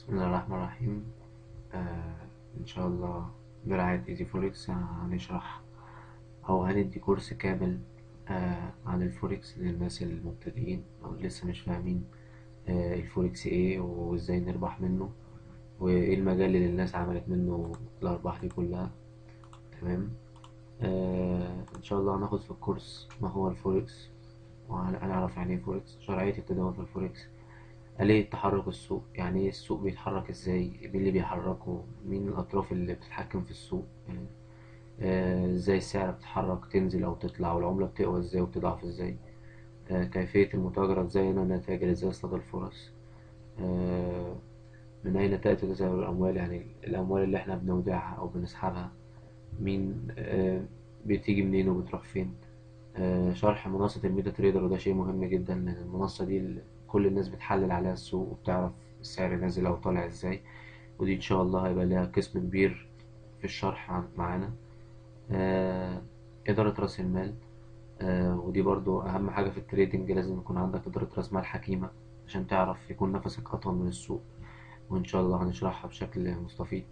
بسم الله الرحمن الرحيم. إن شاء الله برعاية إيزي فوركس هنشرح أو هندي كورس كامل عن الفوركس للناس المبتدئين أو لسه مش فاهمين الفوركس إيه وإزاي نربح منه، وإيه المجال اللي الناس عملت منه الأرباح دي كلها. تمام. إن شاء الله هناخد في الكورس ما هو الفوركس، وهنعرف يعني إيه فوركس، شرعية التداول في الفوركس، آلية تحرك السوق، يعني ايه السوق بيتحرك ازاي، مين اللي بيحركه، مين الأطراف اللي بتتحكم في السوق، ازاي السعر بتتحرك تنزل أو تطلع، والعملة بتقوى ازاي وبتضعف ازاي، كيفية المتاجرة، ازاي أنا نتاجر، ازاي اصطاد الفرص، آه، من أين تأتي تزاور الأموال، يعني الأموال اللي احنا بنودعها أو بنسحبها مين، بتيجي منين وبتروح فين. شرح منصة الميتا تريدر، وده شيء مهم جدا لأن المنصة دي كل الناس بتحلل عليها السوق وبتعرف السعر نازل أو طالع ازاي، ودي إن شاء الله هيبقى ليها قسم كبير في الشرح معانا. آه، إدارة رأس المال، ودي برضو أهم حاجة في التريدنج، لازم يكون عندك إدارة رأس مال حكيمة عشان تعرف يكون نفسك أطول من السوق، وإن شاء الله هنشرحها بشكل مستفيض.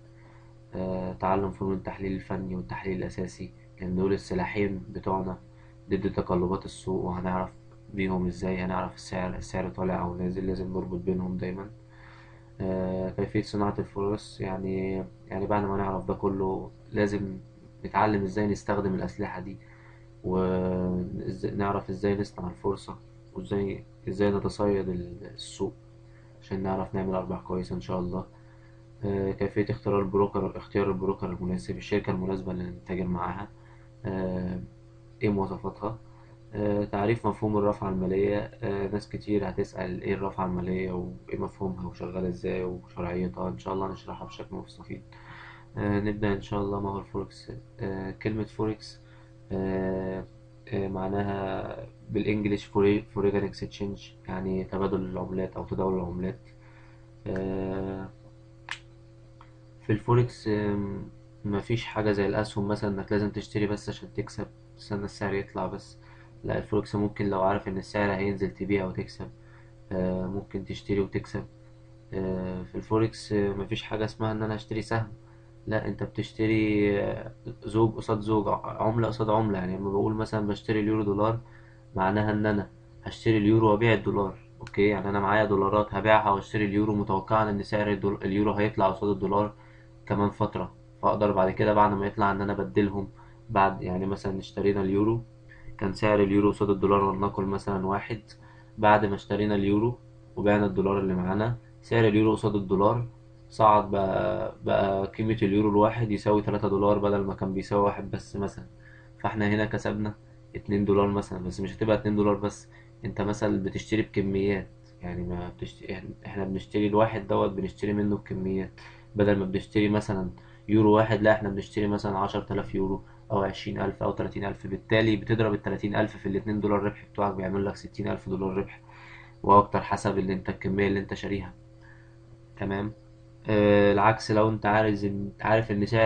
تعلم فنون التحليل الفني والتحليل الأساسي، لأن دول السلاحين بتوعنا ضد تقلبات السوق، وهنعرف بيهم ازاي هنعرف السعر طالع أو نازل، لازم نربط بينهم دايما. كيفية صناعة الفرص، يعني بعد ما نعرف ده كله لازم نتعلم ازاي نستخدم الأسلحة دي، ونعرف ازاي نصنع الفرصة، وازاي نتصيد السوق عشان نعرف نعمل أرباح كويسة إن شاء الله. كيفية اختيار البروكر المناسب، الشركة المناسبة اللي نتاجر معاها، آه، ايه مواصفاتها. تعريف مفهوم الرافعة المالية، ناس كتير هتسأل ايه الرافعة المالية وايه مفهومها وشغالة ازاي وشرعيتها، ان شاء الله نشرحها بشكل مستفيض. نبدأ ان شاء الله. ما هو الفوركس؟ كلمة فوركس معناها بالانجليش فوريجن اكسشينج، يعني تبادل العملات او تداول العملات. آه، في الفوركس مفيش حاجة زي الأسهم مثلا إنك لازم تشتري بس عشان تكسب، تستنى السعر يطلع بس. لا، الفوركس ممكن لو عارف إن السعر هينزل تبيع وتكسب، ممكن تشتري وتكسب. في الفوركس مفيش حاجة اسمها إن أنا أشتري سهم، لا، أنت بتشتري زوج قصاد زوج، عملة قصاد عملة. يعني لما بقول مثلا بشتري اليورو دولار، معناها إن أنا هشتري اليورو وأبيع الدولار. أوكي، يعني أنا معايا دولارات هبيعها وأشتري اليورو، متوقعا إن سعر اليورو هيطلع قصاد الدولار كمان فترة، فأقدر بعد كده بعد ما يطلع إن أنا أبدلهم. بعد يعني مثلا اشترينا اليورو، كان سعر اليورو قصاد الدولار ولنقل مثلا واحد، بعد ما اشترينا اليورو وبعنا الدولار اللي معانا، سعر اليورو قصاد الدولار صعد، بقى قيمة اليورو الواحد يساوي 3 دولار بدل ما كان بيساوي واحد بس مثلا. فاحنا هنا كسبنا 2 دولار مثلا، بس مش هتبقى 2 دولار بس، انت مثلا بتشتري بكميات. يعني ما بتشتري، احنا بنشتري الواحد بنشتري منه بكميات، بدل ما بنشتري مثلا يورو واحد، لا احنا بنشتري مثلا 10 آلاف يورو أو 20 ألف أو 30 ألف، بالتالي بتضرب ال30 ألف في ال2 دولار ربح بتوعك، بيعمل لك 60 ألف دولار ربح وأكتر، حسب اللي انت الكمية اللي انت شاريها. تمام. العكس، لو انت عارف ان سعر